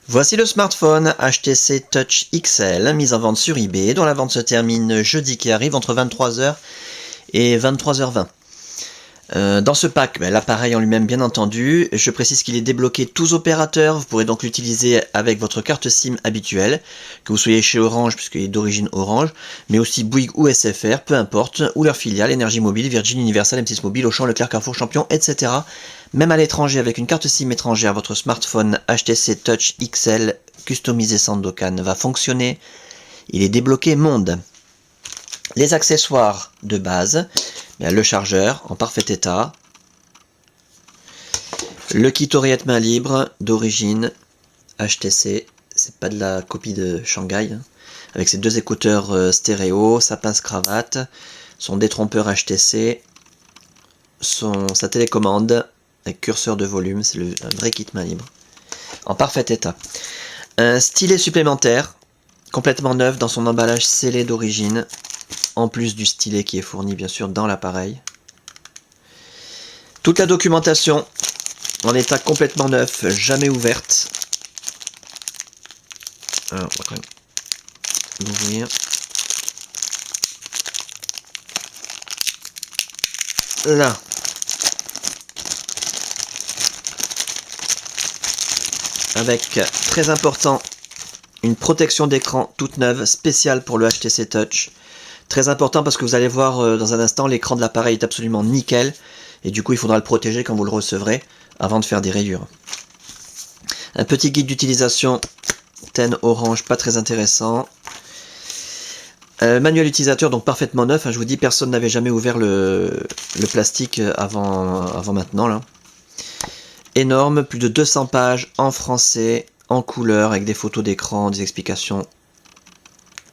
Voici le smartphone HTC Touch XL, mis en vente sur eBay, dont la vente se termine jeudi qui arrive entre 23h et 23h20. Dans ce pack, l'appareil en lui-même bien entendu, je précise qu'il est débloqué tous opérateurs, vous pourrez donc l'utiliser avec votre carte SIM habituelle, que vous soyez chez Orange puisqu'il est d'origine Orange, mais aussi Bouygues ou SFR, peu importe, ou leur filiale, Énergie Mobile, Virgin, Universal, M6 Mobile, Auchan, Leclerc, Carrefour, Champion, etc. Même à l'étranger avec une carte SIM étrangère, votre smartphone HTC Touch XL customisé Sandokan va fonctionner. Il est débloqué monde. Les accessoires de base, le chargeur en parfait état, le kit oreillette main libre d'origine HTC, c'est pas de la copie de Shanghai, avec ses deux écouteurs stéréo, sa pince-cravate, son détrompeur HTC, sa télécommande avec curseur de volume, c'est un vrai kit main libre, en parfait état. Un stylet supplémentaire, complètement neuf dans son emballage scellé d'origine, en plus du stylet qui est fourni bien sûr dans l'appareil. Toute la documentation en état complètement neuf, jamais ouverte. Alors, on va quand même l'ouvrir. Là. Avec, très important, une protection d'écran toute neuve, spéciale pour le HTC Touch. Très important parce que vous allez voir dans un instant, l'écran de l'appareil est absolument nickel. Et du coup, il faudra le protéger quand vous le recevrez, avant de faire des rayures. Un petit guide d'utilisation, TEN Orange, pas très intéressant. Manuel utilisateur, donc parfaitement neuf. Je vous dis, personne n'avait jamais ouvert le plastique avant maintenant, là. Énorme, plus de 200 pages en français, en couleur, avec des photos d'écran, des explications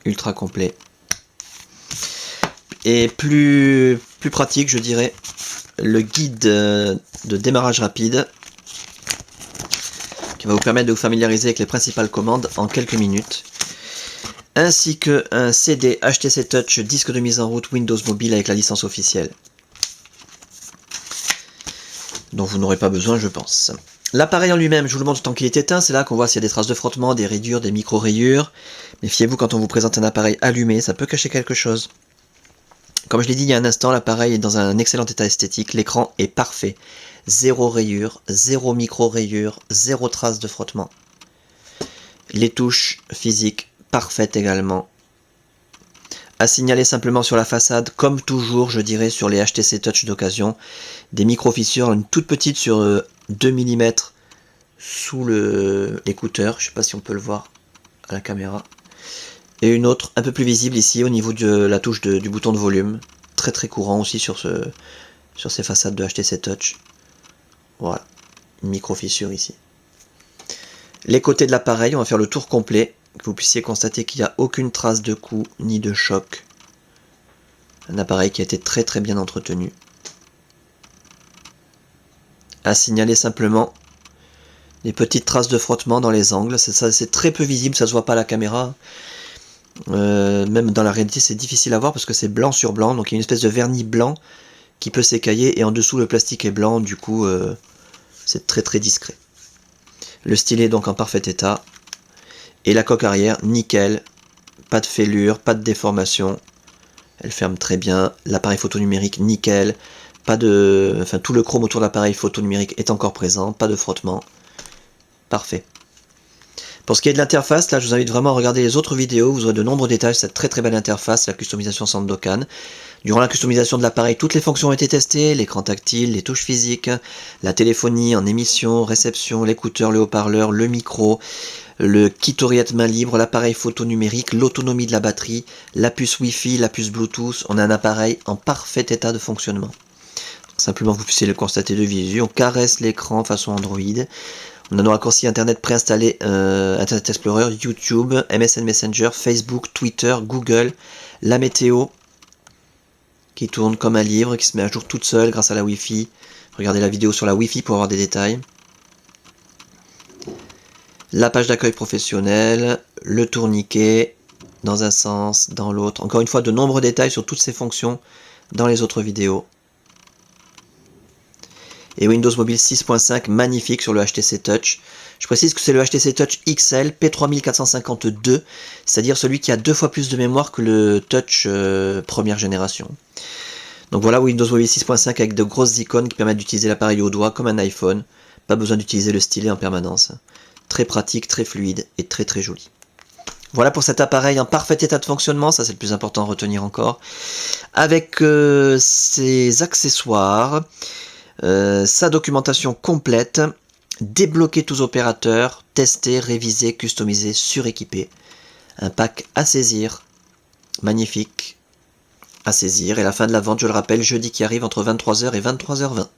ultra complet. Et plus pratique, je dirais, le guide de démarrage rapide, qui va vous permettre de vous familiariser avec les principales commandes en quelques minutes, ainsi qu'un CD HTC Touch, disque de mise en route Windows Mobile avec la licence officielle, dont vous n'aurez pas besoin, je pense. L'appareil en lui-même, je vous le montre tant qu'il est éteint, c'est là qu'on voit s'il y a des traces de frottement, des rayures, des micro-rayures. Méfiez-vous quand on vous présente un appareil allumé, ça peut cacher quelque chose. Comme je l'ai dit il y a un instant, l'appareil est dans un excellent état esthétique, l'écran est parfait. Zéro rayure, zéro micro-rayure, zéro trace de frottement. Les touches physiques, parfaites également. À signaler simplement sur la façade, comme toujours, je dirais, sur les HTC Touch d'occasion, des micro-fissures, une toute petite sur 2 mm sous l'écouteur, je ne sais pas si on peut le voir à la caméra. Et une autre un peu plus visible ici au niveau de la touche du bouton de volume. Très très courant aussi sur ces façades de HTC Touch. Voilà, une micro-fissure ici. Les côtés de l'appareil, on va faire le tour complet, que vous puissiez constater qu'il n'y a aucune trace de coup ni de choc. Un appareil qui a été très très bien entretenu. À signaler simplement les petites traces de frottement dans les angles, c'est très peu visible, ça se voit pas à la caméra. Même dans la réalité c'est difficile à voir parce que c'est blanc sur blanc, donc il y a une espèce de vernis blanc qui peut s'écailler et en dessous le plastique est blanc, du coup c'est très très discret. Le stylet est donc en parfait état et la coque arrière nickel, pas de fêlure, pas de déformation, elle ferme très bien. L'appareil photo numérique nickel, tout le chrome autour de l'appareil photo numérique est encore présent, pas de frottement, parfait. Pour ce qui est de l'interface, là je vous invite vraiment à regarder les autres vidéos, vous aurez de nombreux détails, cette très très belle interface, la customisation Sandokan. Durant la customisation de l'appareil, toutes les fonctions ont été testées, l'écran tactile, les touches physiques, la téléphonie en émission, réception, l'écouteur, le haut-parleur, le micro, le kit oreillette main libre, l'appareil photo numérique, l'autonomie de la batterie, la puce Wi-Fi, la puce Bluetooth, on a un appareil en parfait état de fonctionnement. Donc, simplement vous puissiez le constater de visu, on caresse l'écran façon Android. On a nos raccourcis internet préinstallés, Internet Explorer, YouTube, MSN Messenger, Facebook, Twitter, Google, la météo, qui tourne comme un livre, qui se met à jour toute seule grâce à la Wi-Fi. Regardez la vidéo sur la Wi-Fi pour avoir des détails. La page d'accueil professionnel, le tourniquet, dans un sens, dans l'autre. Encore une fois, de nombreux détails sur toutes ces fonctions dans les autres vidéos. Et Windows Mobile 6.5 magnifique sur le HTC Touch. Je précise que c'est le HTC Touch XL P3452, c'est-à-dire celui qui a 2 fois plus de mémoire que le Touch première génération. Donc voilà Windows Mobile 6.5 avec de grosses icônes qui permettent d'utiliser l'appareil au doigt comme un iPhone. Pas besoin d'utiliser le stylet en permanence. Très pratique, très fluide et très très joli. Voilà pour cet appareil en parfait état de fonctionnement, ça c'est le plus important à retenir encore. Avec ses accessoires, sa documentation complète, débloquer tous opérateurs, tester, réviser, customiser, suréquiper. Un pack à saisir, magnifique, à saisir. Et la fin de la vente, je le rappelle, jeudi qui arrive entre 23h et 23h20.